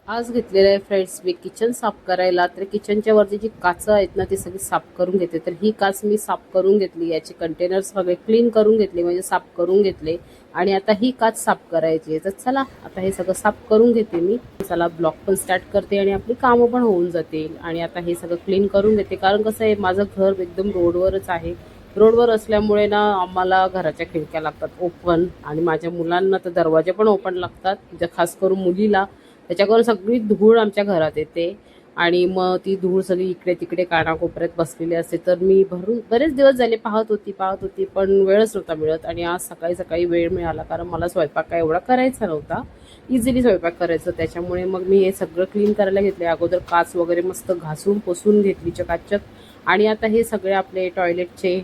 आज घेतलेलं आहे फ्रेंड्स मी किचन साफ करायला. तर किचनच्या वरची जी काचं आहेत ना ती सगळी साफ करून घेते. तर ही काच मी साफ करून घेतली, याचे कंटेनर्स सगळे क्लीन करून घेतले, म्हणजे साफ करून घेतले. आणि आता ही काच साफ करायची आहे. तर चला आता हे सगळं साफ करून घेते मी. चला ब्लॉग पण स्टार्ट करते आणि आपली कामं पण होऊन जातील. आणि आता हे सगळं क्लीन करून घेते, कारण कसं आहे माझं घर एकदम रोडवरच आहे. रोडवर असल्यामुळे ना आम्हाला घराच्या खिडक्या लागतात ओपन, आणि माझ्या मुलांना तर दरवाजे पण ओपन लागतात, म्हणजे खास करून मुलीला. त्याच्यावर सगळी धूळ आमच्या घरात येते. आणि मग ती धूळ सगळी इकडे तिकडे कानाकोपऱ्यात बसलेली असते. तर मी बरेच दिवस झाले पाहत होती पण वेळच नव्हता मिळत. आणि आज सकाळी सकाळी वेळ मिळाला, कारण मला स्वयंपाक काय एवढा करायचा नव्हता, इझिली स्वयंपाक करायचं. त्याच्यामुळे मग मी हे सगळं क्लीन करायला घेतले. अगोदर काच वगैरे मस्त घासून पुसून घेतली चकाचक. आणि आता हे सगळे आपले टॉयलेटचे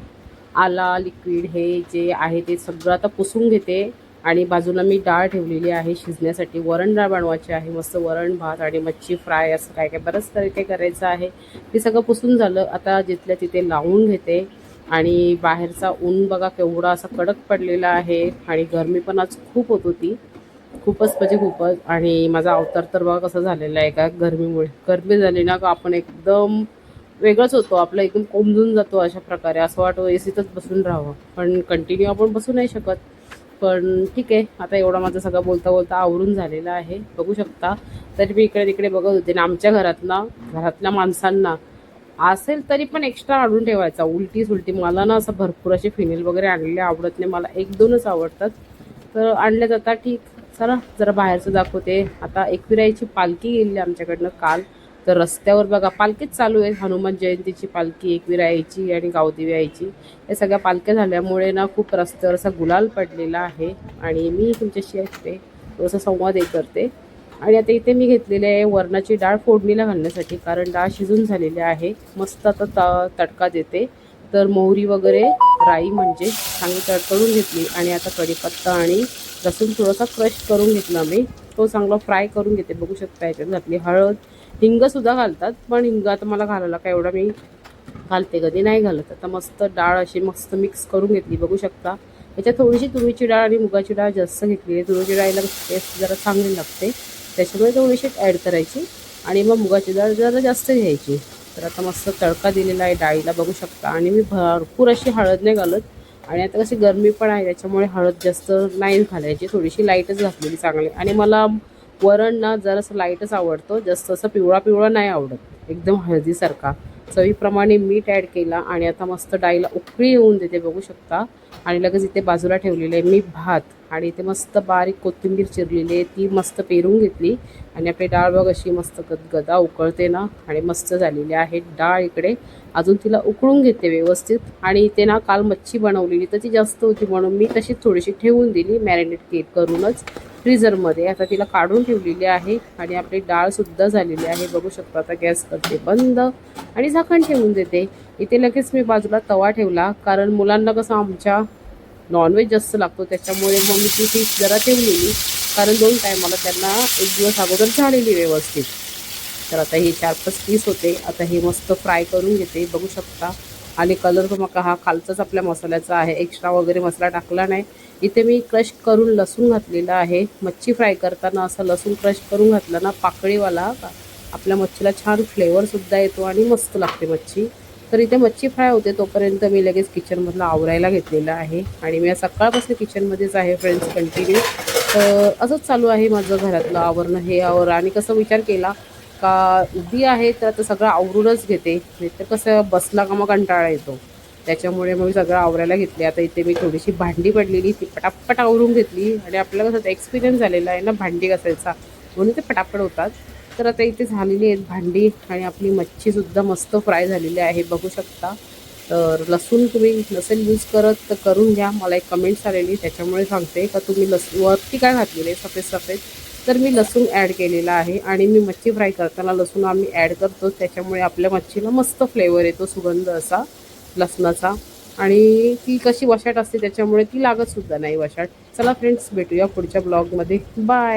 आला लिक्विड हे जे आहे ते सगळं आता पुसून घेते. आणि बाजूला मी डाळ ठेवलेली आहे शिजण्यासाठी. वरण डाळ बनवायची आहे, मस्त वरण भात आणि मच्छी फ्राय, असं काय काय बरंच काही करायचं आहे. ते सगळं पुसून झालं. आता जिथल्या तिथे लावून घेते. आणि बाहेरचा ऊन बघा केवढा असा कडक पडलेला आहे. आणि गरमी पण आज खूप होत होती, खूपच म्हणजे खूपच. आणि माझा अवतार तर बघा कसं झालेला आहे का गरमीमुळे. गरमी झाली ना का आपण एकदम वेगळंच होतो, आपलं एकदम कोमजून जातो. अशा प्रकारे असं वाटतं एसीतच बसून राहावं, पण कंटिन्यू आपण बसू नाही शकत. पण ठीक आहे, आता एवढा माझं सगळं बोलता बोलता आवरून झालेलं आहे, बघू शकता. तरी मी इकडे तिकडे बघत होते ना. आमच्या घरात ना, घरातल्या माणसांना असेल तरी पण एक्स्ट्रा आणून ठेवायचा. उलटी सुलटी मला ना असं भरपूर असे फिनेल वगैरे आणलेले आवडत नाही, मला एक दोनच आवडतात. तर आणले जातात. ठीक, चला जरा बाहेरचं दाखवते. आता एकविराईची पालखी गेलेली आमच्याकडनं काल. तर रस्त्यावर बघा पालखीच चालू आहे. हनुमान जयंतीची पालखी, एकविराईची आणि गावदेवी आईची, या सगळ्या पालख्या झाल्यामुळे ना खूप रस्त्यावर असा गुलाल पडलेला आहे. आणि मी तुमच्याशी ऐकते, थोडंसं संवाद हे करते. आणि आता इथे मी घेतलेले आहे वरणाची डाळ फोडणीला घालण्यासाठी, कारण डाळ शिजून झालेली आहे. मस्त आता तडका देते. तर मोहरी वगैरे, राई म्हणजे चांगली तडतडून घेतली. आणि आता कढीपत्ता आणि लसूण थोडासा क्रश करून घेतला मी, तो चांगला फ्राय करून घेते. बघू शकता याच्यात घातली हळद, हिंगसुद्धा घालतात, पण हिंग आता मला घालायला काय एवढा मी घालते कधी नाही घालत. आता मस्त डाळ अशी मस्त मिक्स करून घेतली, बघू शकता. याच्यात थोडीशी तुरीची डाळ आणि मुगाची डाळ जास्त घेतली आहे. तुरीची डाळीला टेस्ट जरा चांगली लागते, त्याच्यामुळे थोडीशी ॲड करायची. आणि मग मुगाची डाळ जरा जास्त घ्यायची. तर आता मस्त तडका दिलेला आहे डाळीला, बघू शकता. आणि मी भरपूर अशी हळद नाही घालत. आणि आता कशी गरमी पण आहे त्याच्यामुळे हळद जास्त नाही घालायची, थोडीशी लाईटच घातलेली चांगली. आणि मला वरण ना जरासं लाईटच आवडतं, जास्त असं पिवळा पिवळा नाही आवडत, एकदम हळदीसारखा. चवीप्रमाणे मीठ ॲड केला. आणि आता मस्त डाळीला उकळी येऊन देते, बघू शकता. आणि लगेच इथे बाजूला ठेवलेले आहे मी भात. आणि इथे मस्त बारीक कोथिंबीर चिरलेली आहे, ती मस्त पेरून घेतली. आणि आपली डाळ बघ अशी मस्त गदगदा उकळते ना, आणि मस्त झालेली आहे डाळ इकडे. अजून तिला उकळून घेते व्यवस्थित. आणि इथे ना काल मच्छी बनवलेली, तर ती जास्त होती म्हणून मी तशीच थोडीशी ठेवून दिली मॅरिनेट करूनच फ्रीझरमध्ये. आता तिला काढून ठेवलेली आहे. आणि आपली डाळसुद्धा झालेली आहे, बघू शकता. आता गॅस करते बंद आणि झाकण ठेवून देते. इथे लगेच मी बाजूला तवा ठेवला, कारण मुलांना कसं आमच्या नॉनव्हेज जास्त लागतो, त्याच्यामुळे मग मी ती फिश जरा ठेवलेली, कारण 2 टायमाला त्यांना एक दिवस अगोदर झालेली व्यवस्थित. तर आता हे 4-5 पीस होते. आता हे मस्त फ्राय करून घेते, बघू शकता. आणि कलर तर मग हा खालचाच आपल्या मसाल्याचा आहे, एक्स्ट्रा वगैरे मसाला टाकला नाही. इथे मी क्रश करून लसूण घातलेला आहे. मच्छी फ्राय करताना असं लसूण क्रश करून घातलं ना, पाकळीवाला, आपल्या मच्छीला छान फ्लेवरसुद्धा येतो आणि मस्त लागते मच्छी. तर इथे मच्छी फ्राय होते तोपर्यंत मी लगेच किचनमधलं आवरायला घेतलेलं आहे. आणि मी सकाळपासून किचनमध्येच आहे फ्रेंड्स, कंटिन्यू. तर असंच चालू आहे माझं घरातलं आवरणं, हे आवर. आणि कसं विचार केला का उभी आहे तर आता सगळं आवरूनच घेते, नाही तर कसं बसला का मग कंटाळा येतो. त्याच्यामुळे मग मी सगळं आवरायला घेतले. आता इथे मी थोडीशी भांडी पडलेली ती पटापट आवरून घेतली. आणि आपल्याला कसं एक्सपिरियन्स झालेला आहे ना भांडी घासायचा, म्हणून ते पटापट होतात. तर आता इथे झालेली आहेत भांडी. आणि आपली मच्छीसुद्धा मस्त फ्राय झालेली आहे, बघू शकता. तर लसूण तुम्ही नसेल यूज करत तर करून घ्या, मला एक कमेंट्स आलेली त्याच्यामुळे सांगते का तुम्ही वरती काय घातलेले सफेद सफेद. तर मी लसूण ॲड केलेला आहे. आणि मी मच्छी फ्राय करताना लसूण आम्ही ॲड करतो, त्याच्यामुळे आपल्या मच्छीला मस्त फ्लेवर येतो, सुगंध असा लसणाचा. आणि ती कशी वशाट असते त्याच्यामुळे ती लागतसुद्धा नाही वशाट. चला फ्रेंड्स, भेटूया पुढच्या ब्लॉगमध्ये. बाय.